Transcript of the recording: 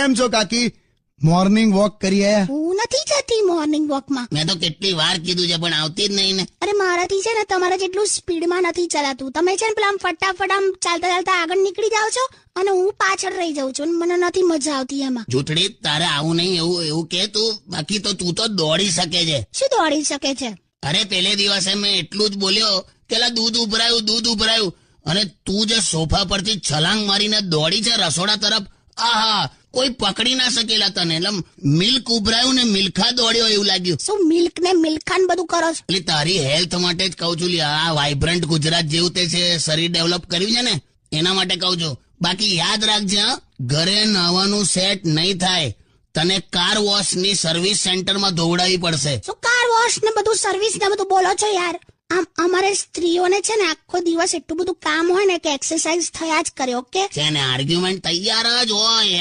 કેમ છો કાકી? મોર્નિંગ વોક કરી આયા? હું નથી જતી મોર્નિંગ વોકમાં. મેં તો કેટલી વાર કીધું છે પણ આવતી જ નહીં ને. અરે મારાથી છે ને તમારા જેટલું સ્પીડમાં નથી ચલાતું. તમે છે ને પેલા આમ ફટાફટ આમ ચાલતા ચાલતા આગળ નીકળી જાઓ છો અને હું પાછળ રહી જાઉં છું. મને નથી મજા આવતી એમાં. જૂઠડી, તારે આવું નહીં એવું કે તું. બાકી તો તું તો દોડી શકે છે. શું દોડી શકે છે? અરે પેલે દિવસે મેં એટલું જ બોલ્યો કે લા દૂધ ઉભરાયું અને તું જે સોફા પરથી છલાંગ મારીને દોડી છે રસોડા તરફ, આહા, કોઈ પકડી ના શકેલા તને. એટલે મિલ્ક ઉભરાયું ને મિલ્ખા દોડ્યો એવું લાગ્યું. શું મિલ્ક ને મિલ્ખાન બધું કરો છો? એટલે તારી હેલ્થ માટે જ કહું છું. આ વાઇબ્રન્ટ ગુજરાત જેવું તે છે, શરીર ડેવલપ કર્યું છે ને એના માટે કહું છું. બાકી યાદ રાખજે, હા, ઘરે નવાનું સેટ નહીં થાય. તને કાર વોશ ની સર્વિસ સેન્ટરમાં ધોવડાવી પડશે. શું કાર વોશ ને બધું સર્વિસ ને બધું બોલો છો યાર? આમ અમારે સ્ત્રીઓને છે ને આખો દિવસ એટલું બધું કામ હોય ને કે એક્સરસાઇઝ થયા જ કરે. ઓકે છે ને આર્ગ્યુમેન્ટ તૈયાર જ હોય.